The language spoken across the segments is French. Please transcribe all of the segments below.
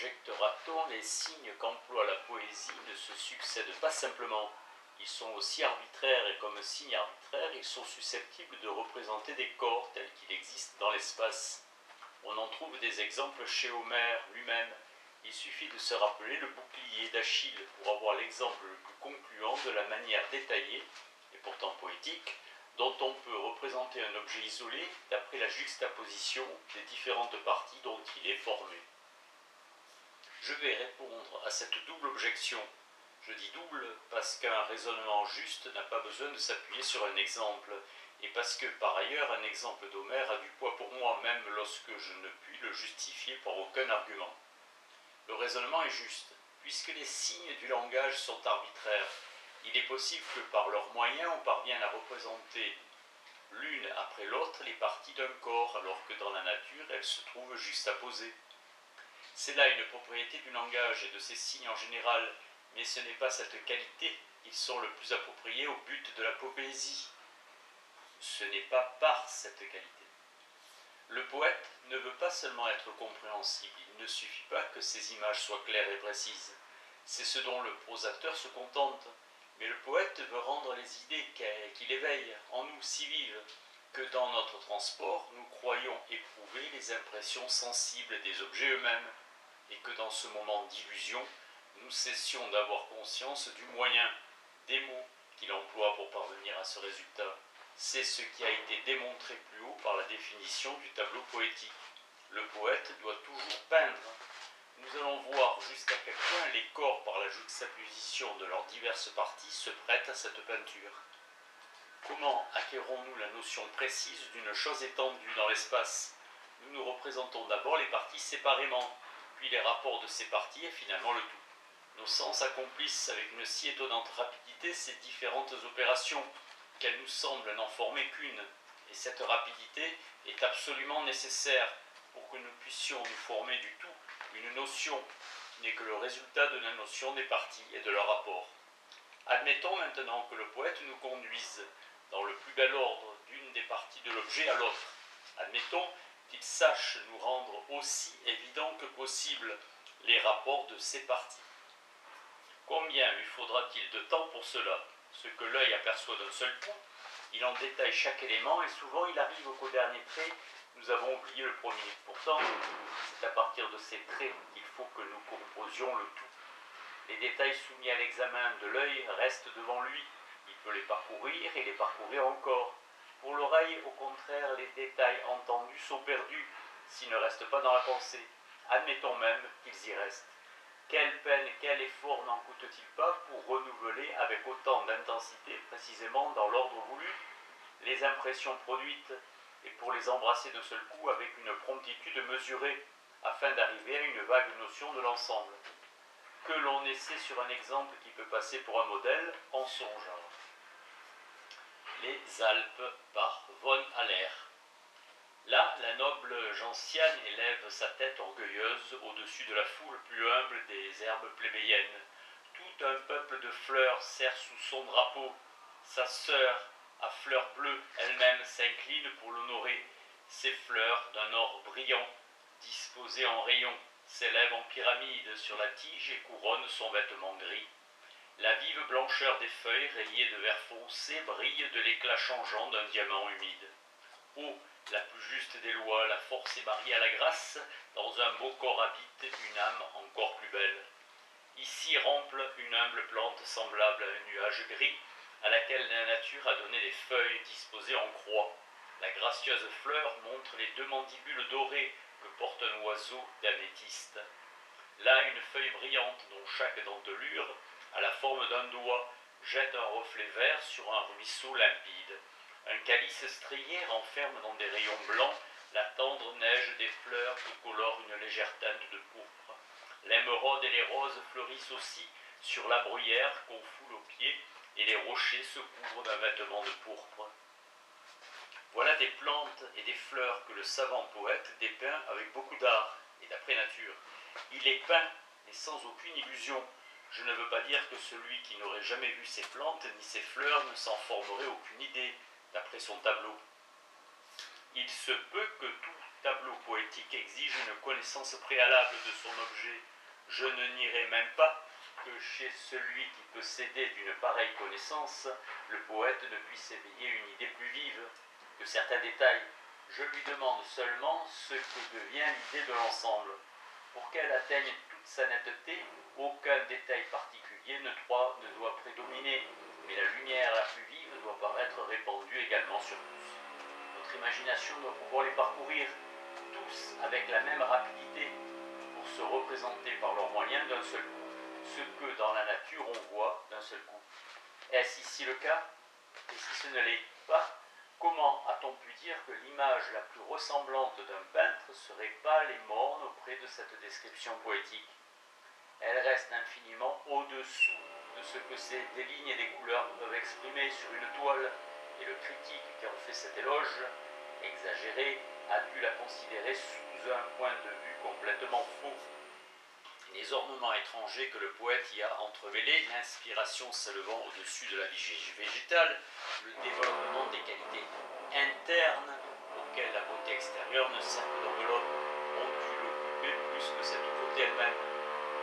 objectera-t-on, les signes qu'emploie la poésie ne se succèdent pas simplement. Ils sont aussi arbitraires et comme signes arbitraires, ils sont susceptibles de représenter des corps tels qu'ils existent dans l'espace. On en trouve des exemples chez Homère lui-même. Il suffit de se rappeler le bouclier d'Achille pour avoir l'exemple le plus concluant de la manière détaillée, et pourtant poétique, dont on peut représenter un objet isolé d'après la juxtaposition des différentes parties dont il est formé. Je vais répondre à cette double objection. Je dis double parce qu'un raisonnement juste n'a pas besoin de s'appuyer sur un exemple, et parce que par ailleurs un exemple d'Homère a du poids pour moi même lorsque je ne puis le justifier par aucun argument. Le raisonnement est juste, puisque les signes du langage sont arbitraires. Il est possible que par leurs moyens on parvienne à représenter l'une après l'autre les parties d'un corps, alors que dans la nature elles se trouvent juxtaposées. C'est là une propriété du langage et de ses signes en général, mais ce n'est pas cette qualité qu'ils sont le plus appropriés au but de la poésie. Ce n'est pas par cette qualité. Le poète ne veut pas seulement être compréhensible, il ne suffit pas que ses images soient claires et précises. C'est ce dont le prosateur se contente. Mais le poète veut rendre les idées qu'il éveille en nous si vives que dans notre transport, nous croyons éprouver les impressions sensibles des objets eux-mêmes, et que dans ce moment d'illusion, nous cessions d'avoir conscience du moyen, des mots qu'il emploie pour parvenir à ce résultat. C'est ce qui a été démontré plus haut par la définition du tableau poétique. Le poète doit toujours peindre. Nous allons voir jusqu'à quel point les corps, par la juxtaposition de leurs diverses parties, se prêtent à cette peinture. Comment acquérons-nous la notion précise d'une chose étendue dans l'espace? Nous nous représentons d'abord les parties séparément, puis les rapports de ces parties et finalement le tout. Nos sens accomplissent avec une si étonnante rapidité ces différentes opérations qu'elles nous semblent n'en former qu'une, et cette rapidité est absolument nécessaire pour que nous puissions nous former du tout une notion qui n'est que le résultat de la notion des parties et de leur rapport. Admettons maintenant que le poète nous conduise dans le plus bel ordre d'une des parties de l'objet à l'autre. Admettons qu'il sache nous rendre aussi évident que possible les rapports de ces parties. Combien lui faudra-t-il de temps pour cela? Ce que l'œil aperçoit d'un seul coup, il en détaille chaque élément et souvent il arrive qu'au dernier trait, nous avons oublié le premier. Pourtant, c'est à partir de ces traits qu'il faut que nous composions le tout. Les détails soumis à l'examen de l'œil restent devant lui. Il peut les parcourir et les parcourir encore. Pour l'oreille, au contraire, les détails entendus sont perdus s'ils ne restent pas dans la pensée. Admettons même qu'ils y restent. Quelle peine, quel effort n'en coûte-t-il pas pour renouveler avec autant d'intensité, précisément dans l'ordre voulu, les impressions produites et pour les embrasser d'un seul coup avec une promptitude mesurée, afin d'arriver à une vague notion de l'ensemble. Que l'on essaie sur un exemple qui peut passer pour un modèle, en son genre. Les Alpes par von Haller. Là, la noble gentiane élève sa tête orgueilleuse au-dessus de la foule plus humble des herbes plébéiennes. Tout un peuple de fleurs serre sous son drapeau. Sa sœur, à fleurs bleues, elle-même s'incline pour l'honorer. Ses fleurs, d'un or brillant, disposées en rayons, s'élèvent en pyramide sur la tige et couronnent son vêtement gris. La vive blancheur des feuilles, rayées de vert foncé, brille de l'éclat changeant d'un diamant humide. Oh, la plus juste des lois, la force est mariée à la grâce, dans un beau corps habite une âme encore plus belle. Ici rampe une humble plante semblable à un nuage gris, à laquelle la nature a donné des feuilles disposées en croix. La gracieuse fleur montre les deux mandibules dorées que porte un oiseau d'améthyste. Là, une feuille brillante dont chaque dentelure, à la forme d'un doigt, jette un reflet vert sur un ruisseau limpide. Un calice strié renferme dans des rayons blancs la tendre neige des fleurs que colore une légère teinte de pourpre. L'émeraude et les roses fleurissent aussi sur la bruyère qu'on foule aux pieds et les rochers se couvrent d'un vêtement de pourpre. Voilà des plantes et des fleurs que le savant poète dépeint avec beaucoup d'art et d'après nature. Il les peint, mais sans aucune illusion. Je ne veux pas dire que celui qui n'aurait jamais vu ces plantes ni ces fleurs ne s'en formerait aucune idée, d'après son tableau. Il se peut que tout tableau poétique exige une connaissance préalable de son objet, Je ne nierai même pas que chez celui qui peut s'aider d'une pareille connaissance, le poète ne puisse éveiller une idée plus vive que certains détails. Je lui demande seulement ce que devient l'idée de l'ensemble. Pour qu'elle atteigne toute sa netteté, aucun détail particulier ne doit prédominer, mais la lumière la plus vive doit paraître répandue également sur tous. Notre imagination doit pouvoir les parcourir tous avec la même rapidité pour se représenter par leurs moyens d'un seul coup ce que dans la nature on voit d'un seul coup. Est-ce ici le cas? Et si ce ne l'est pas, comment a-t-on pu dire que l'image la plus ressemblante d'un peintre serait pâle et morne auprès de cette description poétique? Elle reste infiniment au-dessous de ce que des lignes et des couleurs peuvent exprimer sur une toile, et le critique qui en fait cet éloge, exagéré, a dû la considérer sous un point de vue complètement faux. Les ornements étrangers que le poète y a entremêlés, l'inspiration s'élevant au-dessus de la vie végétale, le développement des qualités internes auxquelles la beauté extérieure ne sert que d'enveloppe, ont dû l'occuper plus que cette beauté elle-même,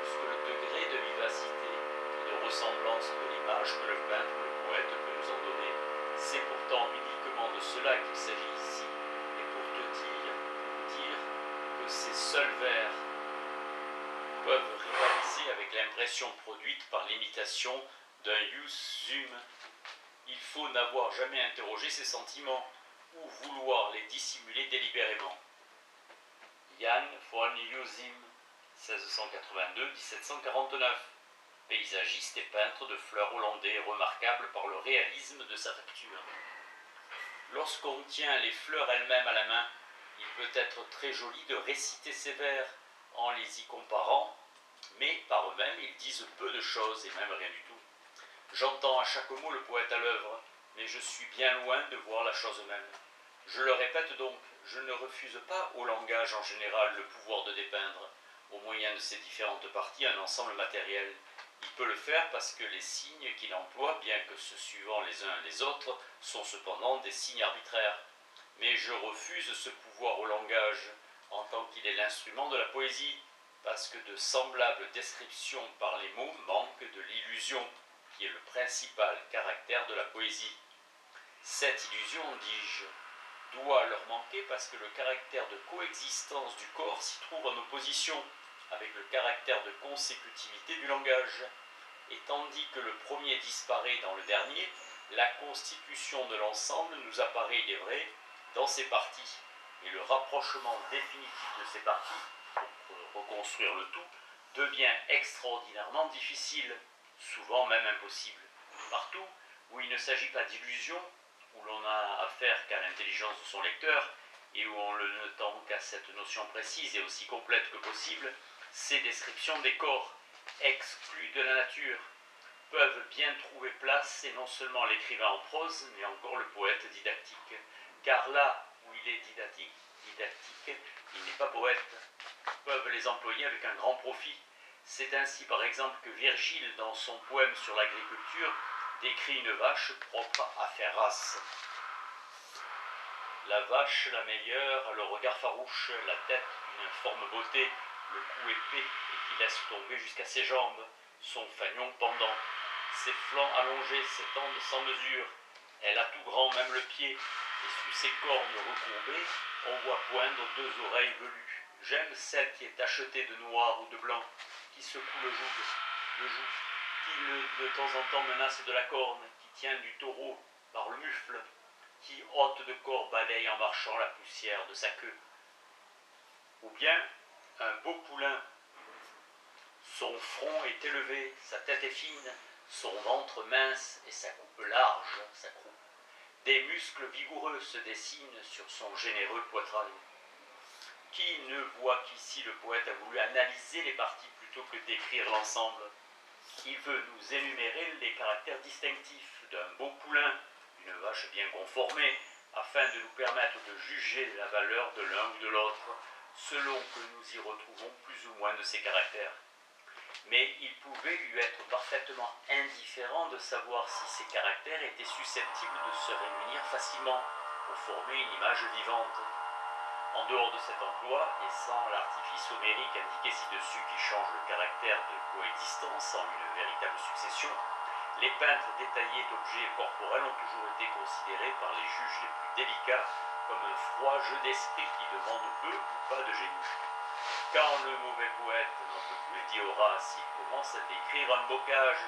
plus que le degré de vivacité et de ressemblance de l'image que le peintre ou le poète peut nous en donner. C'est pourtant uniquement de cela qu'il s'agit ici, et pour te dire que ces seuls vers peuvent rivaliser avec l'impression produite par l'imitation d'un Jus sum. Il faut n'avoir jamais interrogé ses sentiments ou vouloir les dissimuler délibérément. Jan von Husum, 1682-1749, paysagiste et peintre de fleurs hollandais remarquable par le réalisme de sa facture. Lorsqu'on tient les fleurs elles-mêmes à la main, il peut être très joli de réciter ces vers en les y comparant, mais par eux-mêmes ils disent peu de choses et même rien du tout. J'entends à chaque mot le poète à l'œuvre, mais je suis bien loin de voir la chose même. Je le répète donc, je ne refuse pas au langage en général le pouvoir de dépeindre, au moyen de ses différentes parties, un ensemble matériel. Il peut le faire parce que les signes qu'il emploie, bien que se suivant les uns les autres, sont cependant des signes arbitraires. Mais je refuse ce pouvoir au langage, en tant qu'il est l'instrument de la poésie, parce que de semblables descriptions par les mots manquent de l'illusion, qui est le principal caractère de la poésie. Cette illusion, dis-je, doit leur manquer parce que le caractère de coexistence du corps s'y trouve en opposition avec le caractère de consécutivité du langage. Et tandis que le premier disparaît dans le dernier, la constitution de l'ensemble nous apparaît, il est vrai, dans ses parties, et le rapprochement définitif de ces parties, pour reconstruire le tout, devient extraordinairement difficile, souvent même impossible. Partout où il ne s'agit pas d'illusion, où l'on n'a affaire qu'à l'intelligence de son lecteur, et où on ne tend qu'à cette notion précise et aussi complète que possible, ces descriptions des corps, exclus de la nature, peuvent bien trouver place, et non seulement l'écrivain en prose, mais encore le poète didactique. Car là où il est didactique, il n'est pas poète, peuvent les employer avec un grand profit. C'est ainsi par exemple que Virgile, dans son poème sur l'agriculture, décrit une vache propre à faire race. La vache la meilleure a le regard farouche, la tête d'une informe beauté, le cou épais et qui laisse tomber jusqu'à ses jambes, son fanion pendant, ses flancs allongés s'étendent sans mesure, elle a tout grand même le pied, et sous ses cornes recourbées, on voit poindre deux oreilles velues. J'aime celle qui est tachetée de noir ou de blanc, qui secoue le joug, qui de temps en temps menace de la corne, qui tient du taureau par le mufle, qui hôte de corps balaye en marchant la poussière de sa queue. Ou bien un beau poulain, son front est élevé, sa tête est fine, son ventre mince et sa coupe large, sa croupe. Des muscles vigoureux se dessinent sur son généreux poitrail. Qui ne voit qu'ici le poète a voulu analyser les parties plutôt que décrire l'ensemble? Il veut nous énumérer les caractères distinctifs d'un beau poulain, d'une vache bien conformée, afin de nous permettre de juger la valeur de l'un ou de l'autre, selon que nous y retrouvons plus ou moins de ces caractères. Mais il pouvait lui être parfaitement indifférent de savoir si ces caractères étaient susceptibles de se réunir facilement pour former une image vivante. En dehors de cet emploi, et sans l'artifice homérique indiqué ci-dessus qui change le caractère de coexistence en une véritable succession, les peintres détaillés d'objets corporels ont toujours été considérés par les juges les plus délicats comme un froid jeu d'esprit qui demande peu ou pas de génie. Quand le mauvais poète n'en peut plus, dit Horace, il commence à décrire un bocage,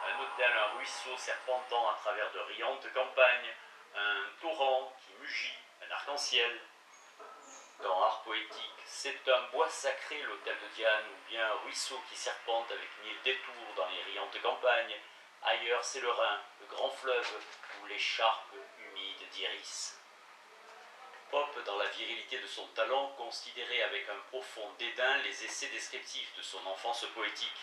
un hôtel, un ruisseau serpentant à travers de riantes campagnes, un torrent qui mugit, un arc-en-ciel. Dans Art poétique, c'est un bois sacré, l'hôtel de Diane, ou bien un ruisseau qui serpente avec 1000 détours dans les riantes campagnes. Ailleurs, c'est le Rhin, le grand fleuve, ou l'écharpe humide d'Iris. Pope, dans la virilité de son talent, considérait avec un profond dédain les essais descriptifs de son enfance poétique.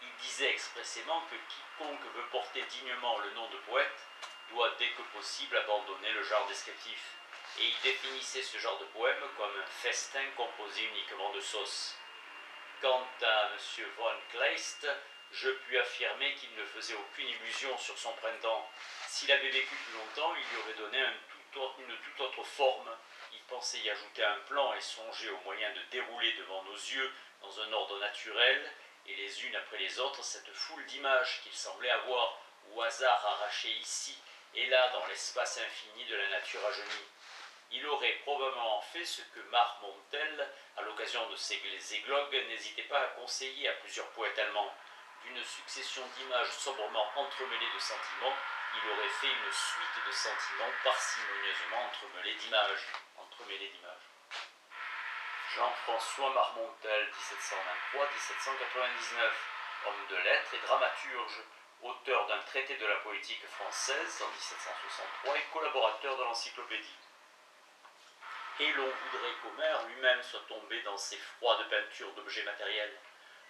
Il disait expressément que quiconque veut porter dignement le nom de poète doit dès que possible abandonner le genre descriptif, et il définissait ce genre de poème comme un festin composé uniquement de sauce. Quant à M. von Kleist, je puis affirmer qu'il ne faisait aucune illusion sur son printemps. S'il avait vécu plus longtemps, il lui aurait donné une toute autre forme. Il pensait y ajouter un plan et songeait au moyen de dérouler devant nos yeux, dans un ordre naturel, et les unes après les autres, cette foule d'images qu'il semblait avoir, au hasard arrachées ici et là dans l'espace infini de la nature rajeunie. Il aurait probablement fait ce que Marmontel, à l'occasion de ses églogues, n'hésitait pas à conseiller à plusieurs poètes allemands. D'une succession d'images sobrement entremêlées de sentiments, il aurait fait une suite de sentiments parcimonieusement entremêlés d'images. Jean-François Marmontel, 1723-1799, homme de lettres et dramaturge, auteur d'un traité de la poétique française en 1763 et collaborateur de l'encyclopédie. Et l'on voudrait qu'Homère lui-même soit tombé dans ces froides peintures d'objets matériels.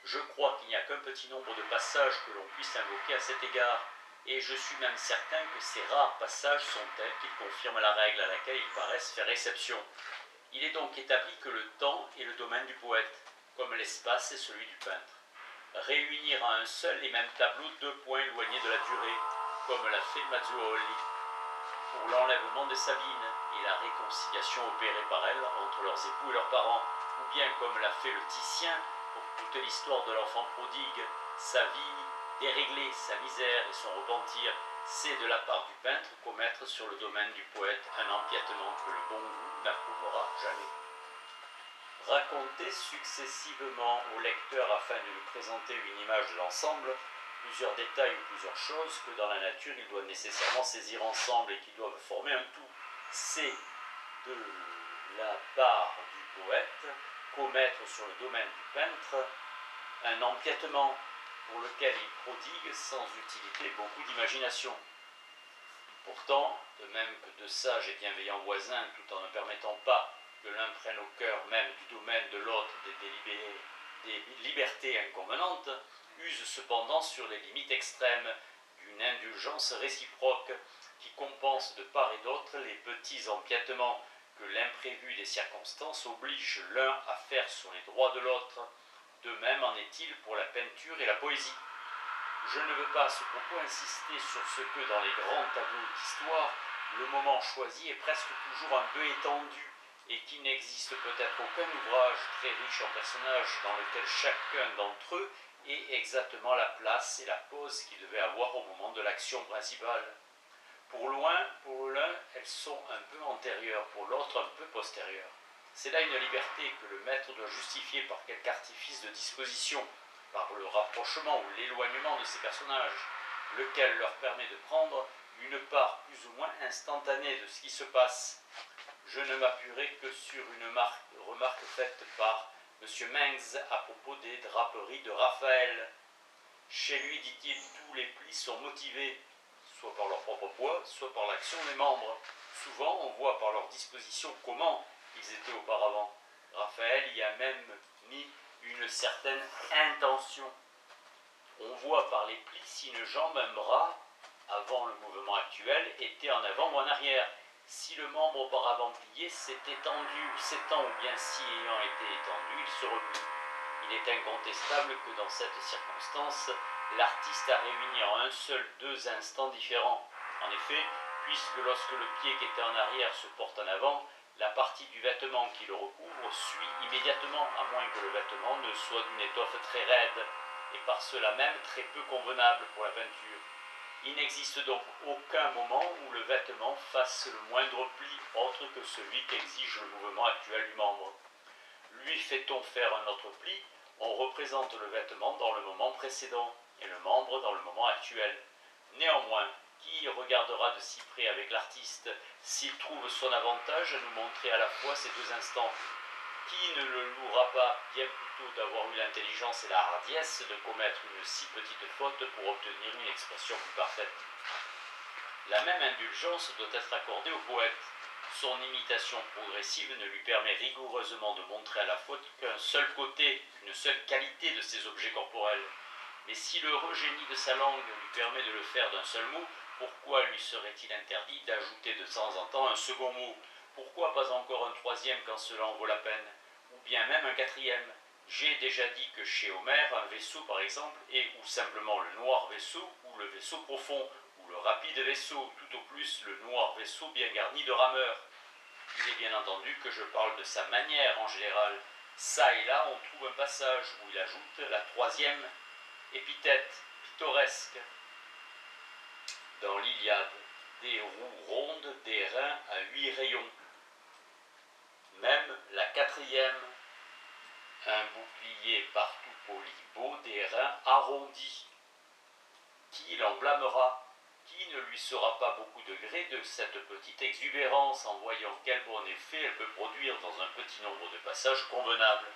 Je crois qu'il n'y a qu'un petit nombre de passages que l'on puisse invoquer à cet égard, et je suis même certain que ces rares passages sont tels qu'ils confirment la règle à laquelle ils paraissent faire exception. Il est donc établi que le temps est le domaine du poète, comme l'espace est celui du peintre. Réunir à un seul et même tableau deux points éloignés de la durée, comme l'a fait Mazzuoli, pour l'enlèvement de Sabine et la réconciliation opérée par elle entre leurs époux et leurs parents, ou bien comme l'a fait le Titien pour toute l'histoire de l'enfant prodigue, sa vie déréglée, sa misère et son repentir, c'est de la part du peintre commettre sur le domaine du poète un empiètement que le bon goût n'approuvera jamais. Raconter successivement au lecteur afin de lui présenter une image de l'ensemble, plusieurs détails ou plusieurs choses que dans la nature il doit nécessairement saisir ensemble et qui doivent former un tout. C'est de la part du poète commettre sur le domaine du peintre un empiètement pour lequel il prodigue sans utilité beaucoup d'imagination. Pourtant, de même que de sages et bienveillants voisins, tout en ne permettant pas que l'un prenne au cœur même du domaine de l'autre des libertés inconvenantes, usent cependant sur les limites extrêmes d'une indulgence réciproque qui compense de part et d'autre les petits empiètements que l'imprévu des circonstances oblige l'un à faire sur les droits de l'autre. De même en est-il pour la peinture et la poésie. Je ne veux pas à ce propos insister sur ce que dans les grands tableaux d'histoire, le moment choisi est presque toujours un peu étendu et qu'il n'existe peut-être aucun ouvrage très riche en personnages dans lequel chacun d'entre eux ait exactement la place et la pose qu'il devait avoir au moment de l'action principale. Pour l'un, elles sont un peu antérieures, pour l'autre un peu postérieures. C'est là une liberté que le maître doit justifier par quelque artifice de disposition, par le rapprochement ou l'éloignement de ces personnages, lequel leur permet de prendre une part plus ou moins instantanée de ce qui se passe. Je ne m'appuierai que sur une remarque faite par M. Mengs à propos des draperies de Raphaël. Chez lui, dit-il, tous les plis sont motivés, soit par leur propre poids, soit par l'action des membres. Souvent, on voit par leur disposition comment ils étaient auparavant. Raphaël y a même mis une certaine intention. On voit par les plis si une jambe, un bras, avant le mouvement actuel, était en avant ou en arrière. Si le membre auparavant plié s'est étendu, s'étend ou bien si ayant été étendu, il se replie. Il est incontestable que dans cette circonstance, l'artiste a réuni en un seul deux instants différents. En effet, puisque lorsque le pied qui était en arrière se porte en avant, la partie du vêtement qui le recouvre suit immédiatement, à moins que le vêtement ne soit d'une étoffe très raide, et par cela même très peu convenable pour la peinture. Il n'existe donc aucun moment où le vêtement fasse le moindre pli autre que celui qu'exige le mouvement actuel du membre. Lui fait-on faire un autre pli, on représente le vêtement dans le moment précédent et le membre dans le moment actuel. Néanmoins, qui regardera de si près avec l'artiste s'il trouve son avantage à nous montrer à la fois ces deux instants? Qui ne le louera pas bien plutôt d'avoir eu l'intelligence et la hardiesse de commettre une si petite faute pour obtenir une expression plus parfaite? La même indulgence doit être accordée au poète. Son imitation progressive ne lui permet rigoureusement de montrer à la fois qu'un seul côté, qu'une seule qualité de ses objets corporels. Mais si l'heureux génie de sa langue lui permet de le faire d'un seul mot, pourquoi lui serait-il interdit d'ajouter de temps en temps un second mot? Pourquoi pas encore un troisième quand cela en vaut la peine? Ou bien même un quatrième? J'ai déjà dit que chez Homère, un vaisseau par exemple, est ou simplement le noir vaisseau, ou le vaisseau profond, ou le rapide vaisseau, tout au plus le noir vaisseau bien garni de rameurs. Il est bien entendu que je parle de sa manière en général. Ça et là, on trouve un passage où il ajoute la troisième épithète, pittoresque. Dans l'Iliade, des roues rondes, des reins à 8 rayons. Même la quatrième, un bouclier partout poli, beau, des reins arrondis. Qui l'en blâmera? Qui ne lui sera pas beaucoup de gré de cette petite exubérance en voyant quel bon effet elle peut produire dans un petit nombre de passages convenables?